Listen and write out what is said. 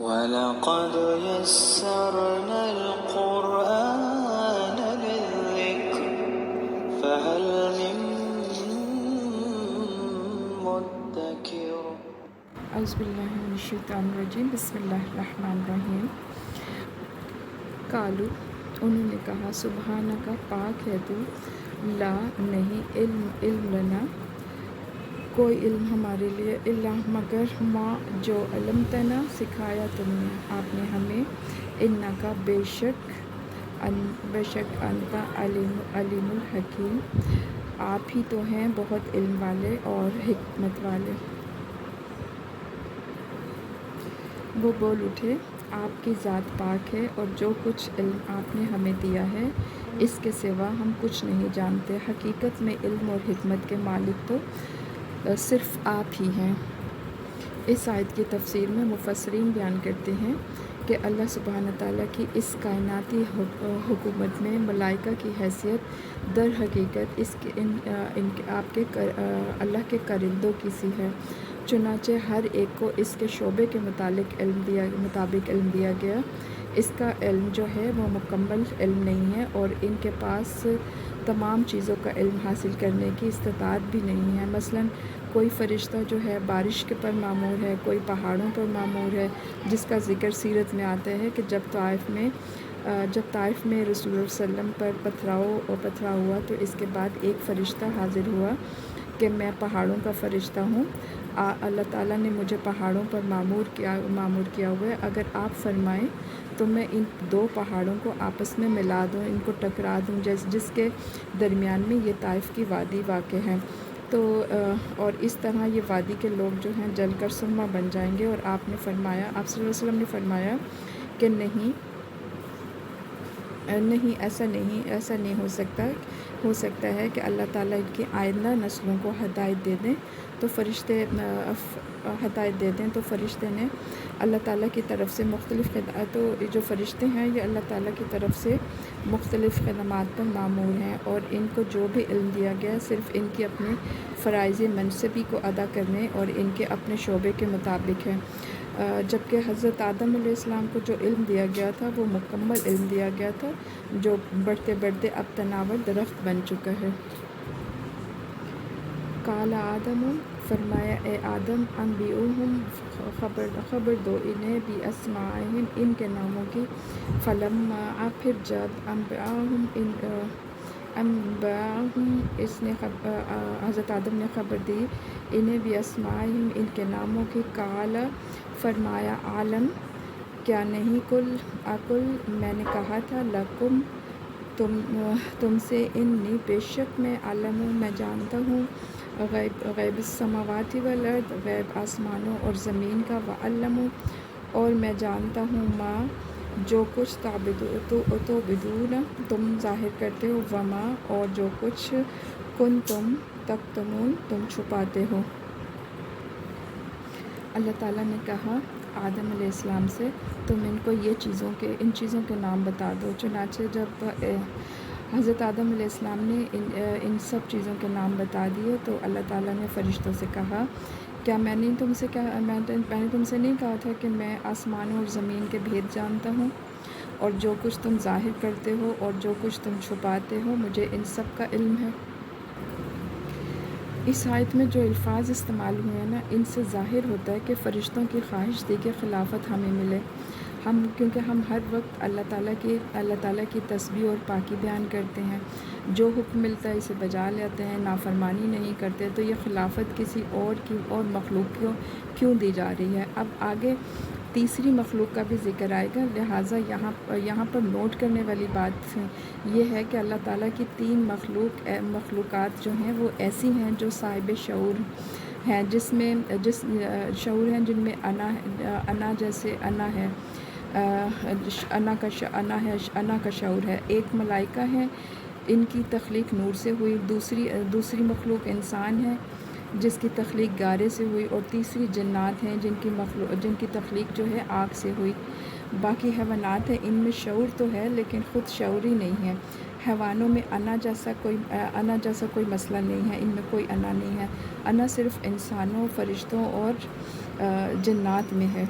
وَلَقَدْ يَسَّرْنَا الْقُرْآنَ لِلذِّكْرِ فَهَلْ مِن مُّدَّكِرٍ۔ اعوذ باللہ من الشیطان الرجیم، بسم اللہ الرحمن الرحیم۔ قالو، انہوں نے کہا، سبحانک، پاک ہے تو، لا نہیں، علم لنا، کوئی علم ہمارے لیے، الا مگر ما جو علمتنا، سکھایا تم نے، آپ نے ہمیں، انکا بے شک انتا علیم الحکیم، آپ ہی تو ہیں بہت علم والے اور حکمت والے۔ وہ بول اٹھے، آپ کی ذات پاک ہے اور جو کچھ علم آپ نے ہمیں دیا ہے اس کے سوا ہم کچھ نہیں جانتے، حقیقت میں علم اور حکمت کے مالک تو صرف آپ ہی ہیں۔ اس آیت کی تفسیر میں مفسرین بیان کرتے ہیں کہ اللہ سبحانہ تعالیٰ کی اس کائناتی حکومت میں ملائکہ کی حیثیت در حقیقت اللہ کے کرندوں کی سی ہے، چنانچہ ہر ایک کو اس کے شعبے کے مطابق علم دیا گیا۔ اس کا علم جو ہے وہ مکمل علم نہیں ہے اور ان کے پاس تمام چیزوں کا علم حاصل کرنے کی استطاعت بھی نہیں ہے۔ مثلاً کوئی فرشتہ جو ہے بارش کے پر مامور ہے، کوئی پہاڑوں پر مامور ہے، جس کا ذکر سیرت میں آتا ہے کہ جب طائف میں رسول اللہ صلی اللہ علیہ وسلم پر پتھراؤ ہوا تو اس کے بعد ایک فرشتہ حاضر ہوا کہ میں پہاڑوں کا فرشتہ ہوں، اللہ تعالیٰ نے مجھے پہاڑوں پر معمور کیا ہوا ہے، اگر آپ فرمائیں تو میں ان دو پہاڑوں کو آپس میں ملا دوں، ان کو ٹکرا دوں، جس کے درمیان میں یہ طائف کی وادی واقع ہے، تو اور اس طرح یہ وادی کے لوگ جو ہیں جل کر سرما بن جائیں گے۔ اور آپ صلی اللہ علیہ وسلم نے فرمایا کہ نہیں، ایسا نہیں ہو سکتا ہے کہ اللہ تعالیٰ ان کی آئندہ نسلوں کو ہدایت دے دیں تو فرشتے نے اللہ تعالیٰ کی طرف سے تو جو فرشتے ہیں یہ اللہ تعالیٰ کی طرف سے مختلف خدمات پر مامور ہیں اور ان کو جو بھی علم دیا گیا صرف ان کی اپنے فرائض منصبی کو ادا کرنے اور ان کے اپنے شعبے کے مطابق ہے، جبکہ حضرت آدم علیہ السلام کو جو علم دیا گیا تھا وہ مکمل علم دیا گیا تھا جو بڑھتے بڑھتے اب تناور درخت بن چکا ہے۔ قال آدم، فرمایا اے آدم، انبئوہم، خبر دو انہیں باسمائہم، ان کے ناموں کی، فلما، پھر جب، حضرت آدم نے خبر دی انہیں باسمائہم، ان کے ناموں کی، قال، فرمایا، عالم، کیا نہیں، اقل، میں نے کہا تھا، لکم، تم سے، انی، بے شک میں، علم، میں جانتا ہوں، غیب السماوات والارض، غیب آسمانوں اور زمین کا، وعلم، اور میں جانتا ہوں، ما، جو کچھ، تعبدون، تم ظاہر کرتے ہو، وما، اور جو کچھ، کنتم، تکتمون، تم چھپاتے ہو۔ اللہ تعالیٰ نے کہا آدم علیہ السلام سے، تم ان چیزوں کے نام بتا دو۔ چنانچہ جب حضرت آدم علیہ السلام نے ان سب چیزوں کے نام بتا دیے تو اللہ تعالیٰ نے فرشتوں سے کہا، کیا میں نے تم سے نہیں کہا تھا کہ میں آسمانوں اور زمین کے بھید جانتا ہوں، اور جو کچھ تم ظاہر کرتے ہو اور جو کچھ تم چھپاتے ہو مجھے ان سب کا علم ہے۔ اس آیت میں جو الفاظ استعمال ہوئے ہیں نا، ان سے ظاہر ہوتا ہے کہ فرشتوں کی خواہش تھی کہ خلافت ہمیں ملے، کیونکہ ہم ہر وقت اللہ تعالیٰ کی تسبیح اور پاکی بیان کرتے ہیں، جو حکم ملتا ہے اسے بجا لیتے ہیں، نافرمانی نہیں کرتے، تو یہ خلافت کسی اور مخلوق کو کیوں دی جا رہی ہے؟ اب آگے تیسری مخلوق کا بھی ذکر آئے گا، لہٰذا یہاں پر نوٹ کرنے والی بات یہ ہے کہ اللہ تعالیٰ کی تین مخلوقات جو ہیں وہ ایسی ہیں جو صاحب شعور ہیں، شعور ہیں جن میں انا جیسے انا ہے، انا کا شعور ہے۔ ایک ملائکہ ہیں، ان کی تخلیق نور سے ہوئی، دوسری مخلوق انسان ہے جس کی تخلیق گارے سے ہوئی، اور تیسری جنات ہیں جن کی تخلیق جو ہے آگ سے ہوئی۔ باقی حیوانات ہیں، ان میں شعور تو ہے لیکن خود شعوری نہیں ہے۔ حیوانوں میں انا جیسا کوئی مسئلہ نہیں ہے، ان میں کوئی انا نہیں ہے، انا صرف انسانوں، فرشتوں اور جنات میں ہے۔